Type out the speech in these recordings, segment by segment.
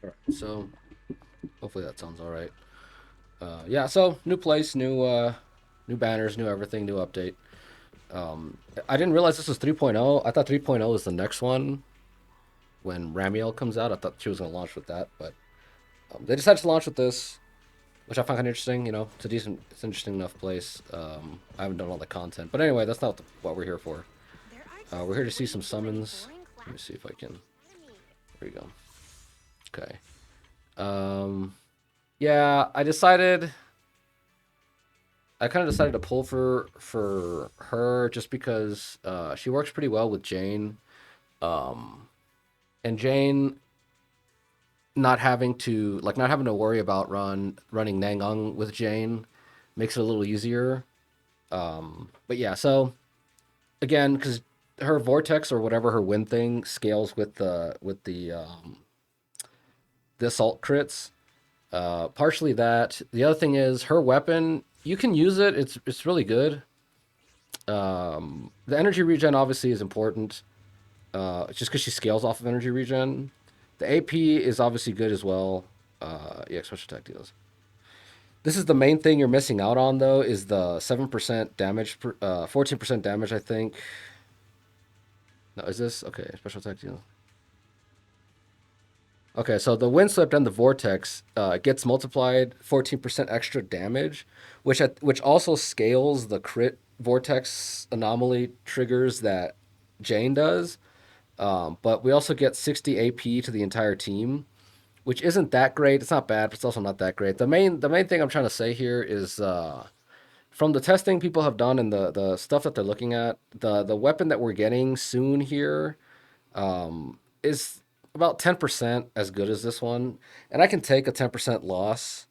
All right, so hopefully that sounds all right. Yeah, so new place, new banners, new everything, new update. Um, I didn't realize this was 3.0. I thought 3.0 is the next one when Ramiel comes out. I thought she was going to launch with that, but they decided to launch with this, which I find kind of interesting. You know, it's an interesting enough place. I haven't done all the content, but anyway, that's not what we're here for. We're here to see some summons. Let me see if I can. There you go. Okay. Um, yeah, I kind of decided to pull for her just because she works pretty well with Jane, um, and Jane not having to worry about running Nangang with Jane makes it a little easier. But yeah, so again, because her vortex or whatever her wind thing scales with the assault crits. Partially that. The other thing is her weapon. You can use it. It's really good. The energy regen obviously is important. Just because she scales off of energy regen. The AP is obviously good as well. Yeah, special attack deals. This is the main thing you're missing out on though. Is the 7% damage, 14% damage I think. No, is this okay? Special attack deal. Okay, so the windswept and the vortex gets multiplied 14% extra damage, which also scales the crit vortex anomaly triggers that Jane does. But we also get 60 AP to the entire team, which isn't that great. It's not bad, but it's also not that great. The main thing I'm trying to say here is from the testing people have done and the stuff that they're looking at, the weapon that we're getting soon here is about 10% as good as this one, and I can take a 10% loss.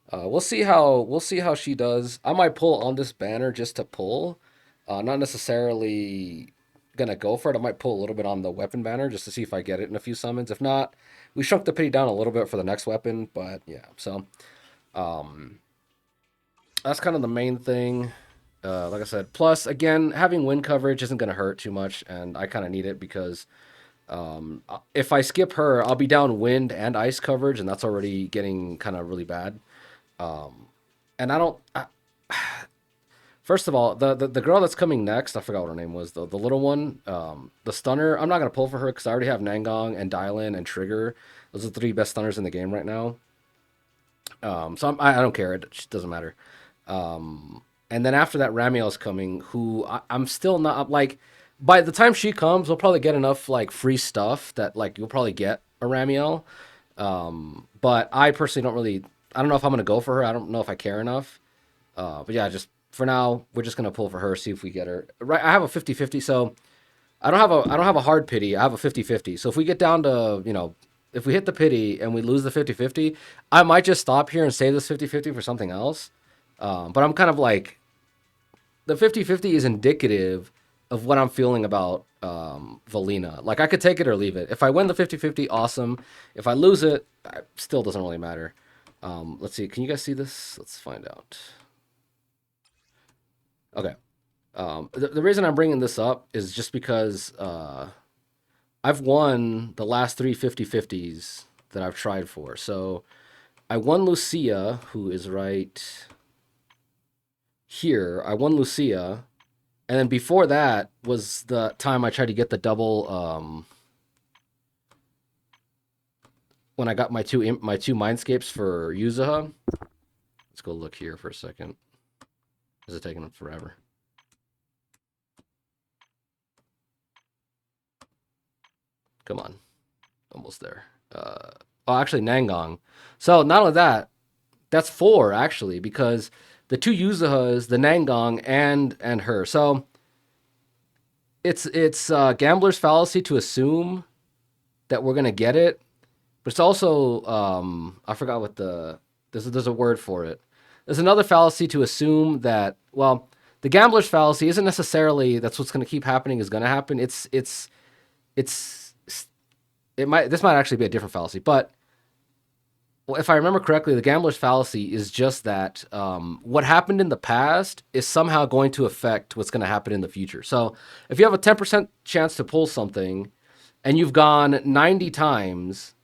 We'll see how she does. I might pull on this banner just to pull, not necessarily gonna go for it. I might pull a little bit on the weapon banner just to see if I get it in a few summons. If not, we shrunk the pity down a little bit for the next weapon, but yeah. So that's kind of the main thing. Like I said, plus again, having wind coverage isn't gonna hurt too much, and I kind of need it because if I skip her, I'll be down wind and ice coverage, and that's already getting kind of really bad. And I don't. First of all, the girl that's coming next, I forgot what her name was, the little one, the stunner. I'm not gonna pull for her because I already have Nangong and Dylan and Trigger. Those are the three best stunners in the game right now. So I don't care. It doesn't matter. And then after that, Ramiel's coming, who I'm still not like. By the time she comes, we'll probably get enough like free stuff that like you'll probably get a Ramiel. But I personally don't really. I don't know if I'm gonna go for her. I don't know if I care enough. But yeah, just for now, we're just gonna pull for her, see if we get her. Right, I have a 50-50, so I don't have a hard pity. I have a 50-50. So if we get down to, if we hit the pity and we lose the 50-50, I might just stop here and save this 50-50 for something else. But I'm kind of like the 50-50 is indicative of what I'm feeling about Velina. Like I could take it or leave it. If I win the 50-50, awesome. If I lose it, it still doesn't really matter. Let's see. Can you guys see this? Let's find out. Okay. The reason I'm bringing this up is just because I've won the last three 50-50s that I've tried for. So I won Lucia, who is right here. I won Lucia. And then before that was the time I tried to get the double when I got my two mindscapes for Yuzaha. Let's go look here for a second. Is it taking forever? Come on. Almost there. Oh, actually, Nangong. So not only that, that's four actually because the two Yuzahas, the Nangong, and her. So it's gambler's fallacy to assume that we're gonna get it, but it's also I forgot what there's a word for it. There's another fallacy to assume that the gambler's fallacy isn't necessarily that's what's gonna keep happening is gonna happen. It's it might this might actually be a different fallacy, but well, if I remember correctly, the gambler's fallacy is just that what happened in the past is somehow going to affect what's going to happen in the future. So if you have a 10% chance to pull something and you've gone 90 times,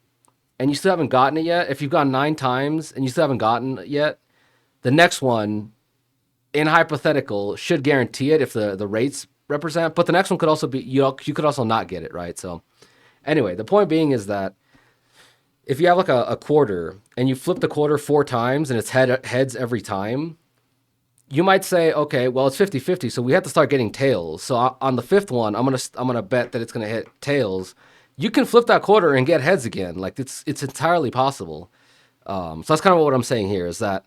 and you still haven't gotten it yet, if you've gone 9 times and you still haven't gotten it yet, the next one, in hypothetical, should guarantee it if the rates represent. But the next one could also be, you could also not get it, right? So anyway, the point being is that if you have like a quarter and you flip the quarter 4 times and it's heads every time, you might say, okay, well, it's 50-50, so we have to start getting tails. So on the 5th one, I'm gonna bet that it's gonna hit tails. You can flip that quarter and get heads again. Like it's entirely possible. So that's kind of what I'm saying here is that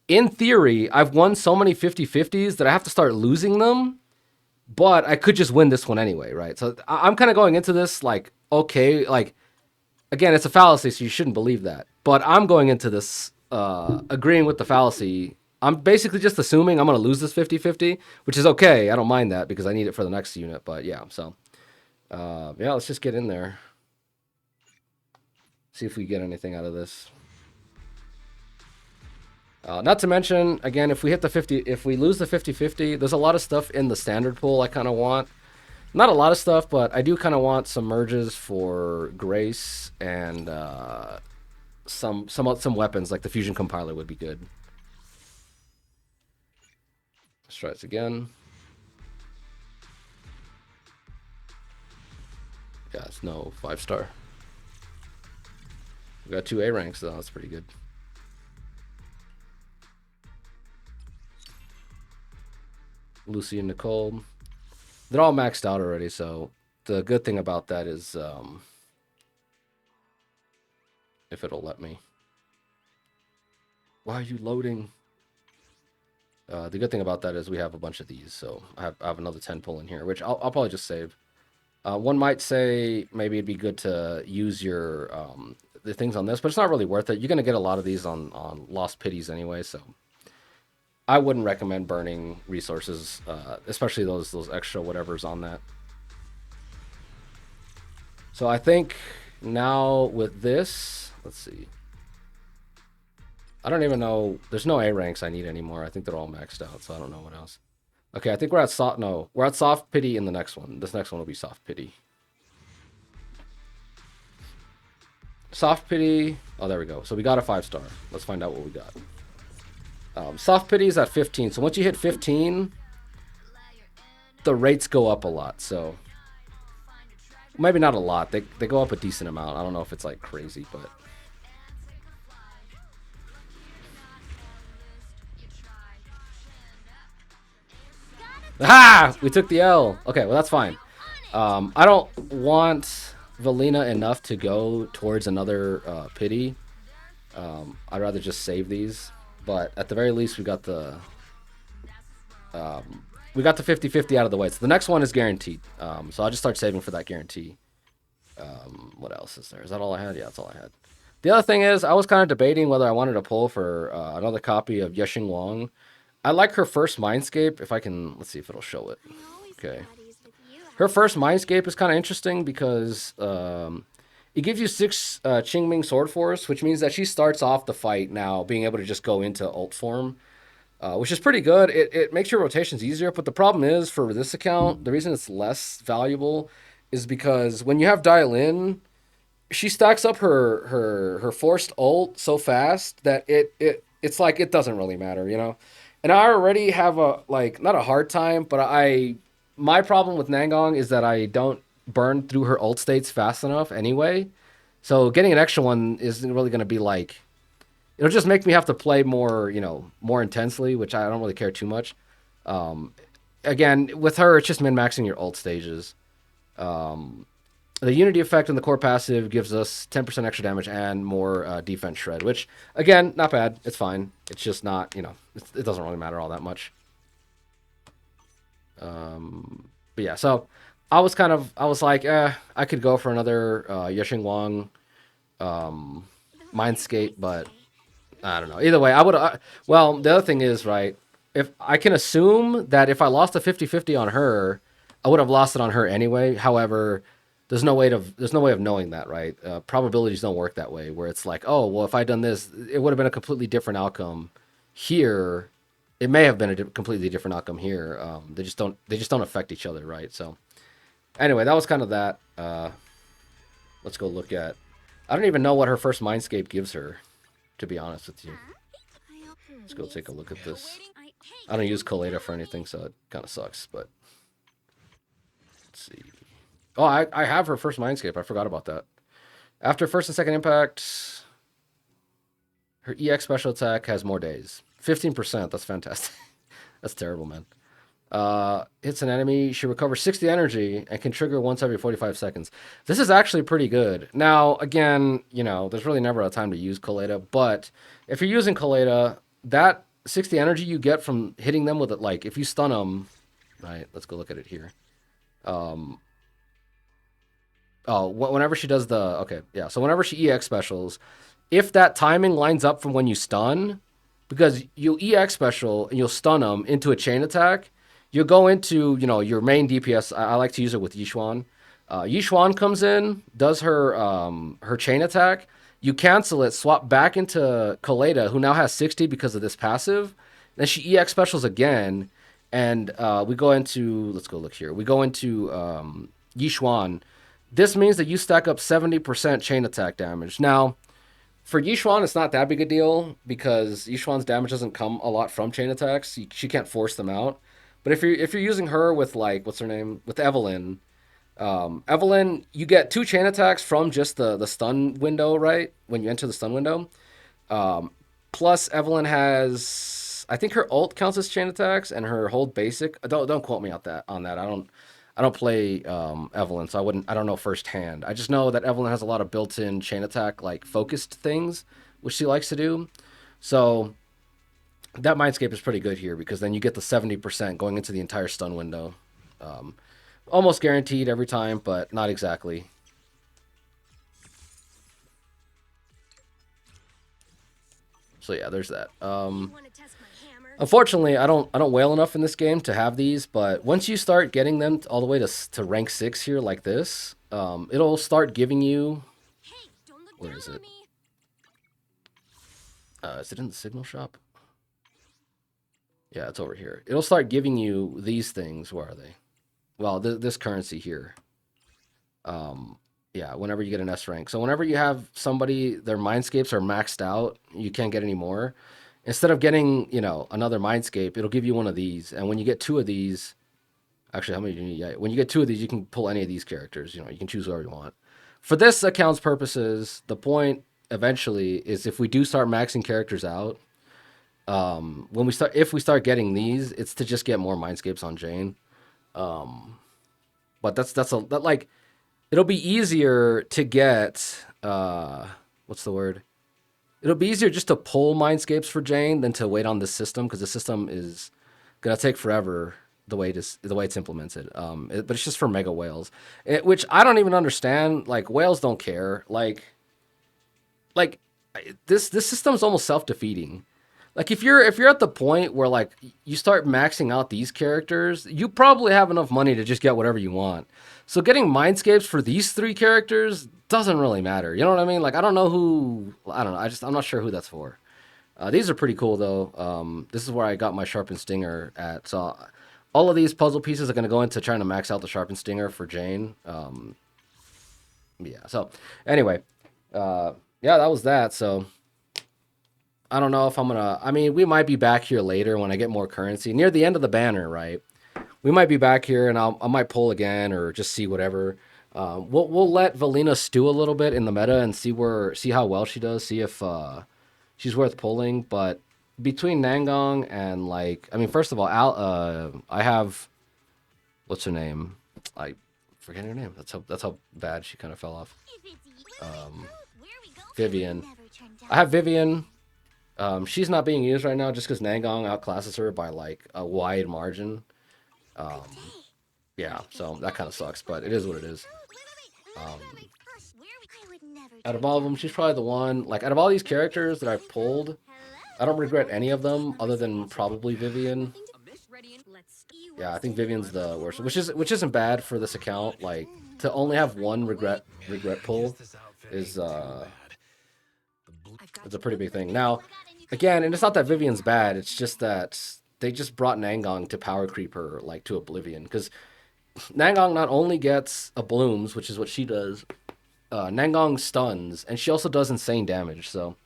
in theory, I've won so many 50-50s that I have to start losing them, but I could just win this one anyway, right? So I'm kind of going into this like, okay, like, again, it's a fallacy, so you shouldn't believe that. But I'm going into this agreeing with the fallacy. I'm basically just assuming I'm going to lose this 50-50, which is okay. I don't mind that because I need it for the next unit. But yeah, so yeah, let's just get in there. See if we get anything out of this. Not to mention, again, if we hit the 50, if we lose the 50-50, there's a lot of stuff in the standard pool I kind of want. Not a lot of stuff, but I do kind of want some merges for Grace and some weapons, like the Fusion Compiler would be good. Let's try this again. Yeah, it's no 5-star. We got 2 A ranks, though. That's pretty good. Lucy and Nicole. They're all maxed out already, so the good thing about that is if it'll let me. Why are you loading? The good thing about that is we have a bunch of these, so I have another 10 pull in here, which I'll probably just save. One might say maybe it'd be good to use your the things on this, but it's not really worth it. You're gonna get a lot of these on Lost Pities anyway, so I wouldn't recommend burning resources, especially those extra whatever's on that. So I think now with this, let's see. I don't even know. There's no A ranks I need anymore. I think they're all maxed out, so I don't know what else. Okay, I think we're at soft. No, we're at soft pity in the next one. This next one will be soft pity. Soft pity. Oh, there we go. So we got a 5-star. Let's find out what we got. Soft pity is at 15. So once you hit 15, the rates go up a lot. So maybe not a lot. They go up a decent amount. I don't know if it's like crazy, but ah, we took the L. Okay, well that's fine. I don't want Velina enough to go towards another pity. I'd rather just save these. But at the very least, we got the 50-50 out of the way. So the next one is guaranteed. So I'll just start saving for that guarantee. What else is there? Is that all I had? Yeah, that's all I had. The other thing is, I was kind of debating whether I wanted to pull for another copy of Yexing Wang. I like her first Mindscape. If I can, let's see if it'll show it. Okay. Her first Mindscape is kind of interesting because it gives you 6 Qingming Sword Force, which means that she starts off the fight now being able to just go into ult form, which is pretty good. It makes your rotations easier, but the problem is for this account, the reason it's less valuable is because when you have Dial In, she stacks up her forced ult so fast that it's like it doesn't really matter, you know? And I already have not a hard time, but my problem with Nangong is that I don't burn through her ult states fast enough anyway. So getting an extra one isn't really going to be like, it'll just make me have to play more, you know, more intensely, which I don't really care too much. Again, with her, it's just min-maxing your ult stages. The Unity effect in the core passive gives us 10% extra damage and more defense shred, which, again, not bad. It's fine. It's just not, you know, it doesn't really matter all that much. But yeah, so I was like, I could go for another Yexing Wang Mindscape, but I don't know. Either way, I would. Well, the other thing is, right, if I can assume that if I lost a 50-50 on her, I would have lost it on her anyway. However, there's no way of knowing that, right? Probabilities don't work that way, where it's like, oh, well, if I'd done this, it would have been a completely different outcome. Here, it may have been a completely different outcome here. They just don't affect each other, right? So, anyway, that was kind of that. Let's go look at I don't even know what her first Mindscape gives her, to be honest with you. Let's go take a look at this. I don't use Collada for anything, so it kind of sucks, but let's see. Oh, I have her first Mindscape. I forgot about that. After first and second impact, her EX special attack has more days. 15%. That's fantastic. That's terrible, man. Hits an enemy, she recovers 60 energy and can trigger once every 45 seconds. This is actually pretty good. Now, again, you know, there's really never a time to use Collada, but if you're using Collada, that 60 energy you get from hitting them with it, like, if you stun them, right, let's go look at it here. Whenever she does the, okay, yeah, so whenever she EX specials, if that timing lines up from when you stun, because you'll EX special and you'll stun them into a chain attack, you'll go into, you know, your main DPS. I like to use it with Yixuan. Yixuan comes in, does her her chain attack. You cancel it, swap back into Collada, who now has 60 because of this passive. Then she EX specials again, and we go into, let's go look here. We go into Yixuan. This means that you stack up 70% chain attack damage. Now, for Yixuan, it's not that big a deal because Yixuan's damage doesn't come a lot from chain attacks. She can't force them out. But if you're using her with, like, what's her name, with Evelyn, Evelyn, you get 2 chain attacks from just the stun window, right? When you enter the stun window. Plus Evelyn has, I think her ult counts as chain attacks and her hold basic. Don't quote me on that. I don't play Evelyn, so I don't know firsthand. I just know that Evelyn has a lot of built-in chain attack, like, focused things, which she likes to do. So that Mindscape is pretty good here because then you get the 70% going into the entire stun window. Almost guaranteed every time, but not exactly. So yeah, there's that. Unfortunately, I don't whale enough in this game to have these, but once you start getting them all the way to rank 6 here like this, it'll start giving you, where is it? Is it in the signal shop? Yeah, it's over here. It'll start giving you these things. Where are they? Well, this currency here. Yeah, whenever you get an S rank. So whenever you have somebody, their Mindscapes are maxed out, you can't get any more. Instead of getting, you know, another Mindscape, it'll give you one of these. And when you get 2 of these, actually, how many do you need? Yeah, when you get 2 of these, you can pull any of these characters. You know, you can choose whoever you want. For this account's purposes, the point eventually is if we do start maxing characters out, if we start getting these, it's to just get more Mindscapes on Jane. But like, it'll be easier to get, what's the word? It'll be easier just to pull Mindscapes for Jane than to wait on this system, because the system is gonna take forever the way it's implemented. But it's just for mega whales, which I don't even understand. Like, whales don't care. Like this system is almost self-defeating. Like, if you're at the point where, like, you start maxing out these characters, you probably have enough money to just get whatever you want. So getting Mindscapes for these 3 characters doesn't really matter. You know what I mean? Like, I don't know. I'm not sure who that's for. These are pretty cool though. This is where I got my Sharpened Stinger at. So all of these puzzle pieces are going to go into trying to max out the Sharpened Stinger for Jane. Yeah. So anyway, yeah, that was that. So I don't know if I'm gonna. I mean, we might be back here later when I get more currency near the end of the banner, right? We might be back here, and I might pull again or just see whatever. We'll let Velina stew a little bit in the meta and see how well she does. See if she's worth pulling. But between Nangong and, like, I mean, first of all, I have, what's her name? I forget her name. That's how bad she kind of fell off. Vivian. I have Vivian. She's not being used right now just because Nangong outclasses her by, like, a wide margin. Yeah, so that kind of sucks, but it is what it is. Out of all of them, she's probably the one, like, out of all these characters that I've pulled, I don't regret any of them other than probably Vivian. Yeah, I think Vivian's the worst, which isn't bad for this account. Like, to only have one regret pull is it's a pretty big thing. Now, again, and it's not that Vivian's bad, it's just that they just brought Nangong to power creep her, like, to oblivion, because Nangong not only gets a blooms, which is what she does, Nangong stuns, and she also does insane damage. So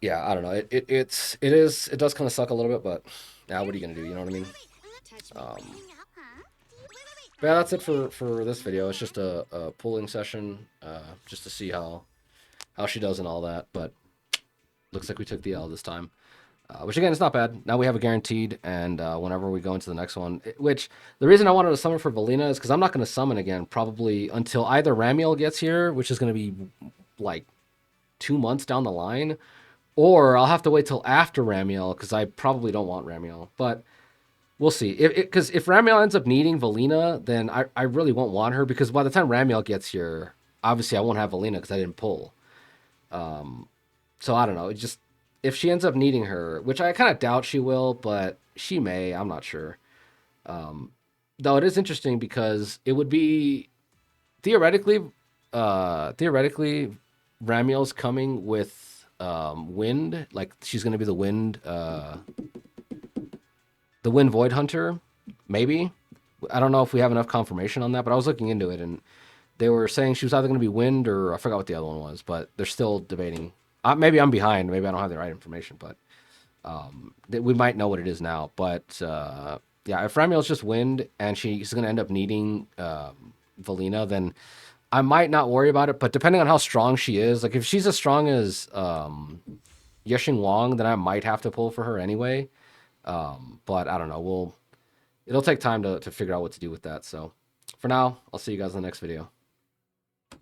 yeah, I don't know. It does kind of suck a little bit, but now what are you gonna do? You know what I mean? Um, but yeah, that's it for this video. It's just a pulling session, just to see how she does and all that. But looks like we took the L this time. Which again is not bad. Now we have a guaranteed, and whenever we go into the next one, which the reason I wanted to summon for Velina is because I'm not going to summon again probably until either Ramiel gets here, which is going to be like 2 months down the line, or I'll have to wait till after Ramiel because I probably don't want Ramiel. But we'll see. Because if Ramiel ends up needing Velina, then I really won't want her because by the time Ramiel gets here, obviously I won't have Velina because I didn't pull. So I don't know. It just if she ends up needing her, which I kind of doubt she will, but she may. I'm not sure. Though it is interesting because it would be theoretically, Ramiel's coming with wind. Like she's going to be the wind void hunter. Maybe I don't know if we have enough confirmation on that, but I was looking into it and they were saying she was either going to be wind or I forgot what the other one was, but they're still debating. Maybe I'm behind. Maybe I don't have the right information, but we might know what it is now. But yeah, if Ramiel's just wind and she's going to end up needing Velina, then I might not worry about it. But depending on how strong she is, like if she's as strong as Yexing Wang, then I might have to pull for her anyway. But I don't know. It'll take time to figure out what to do with that. So for now, I'll see you guys in the next video.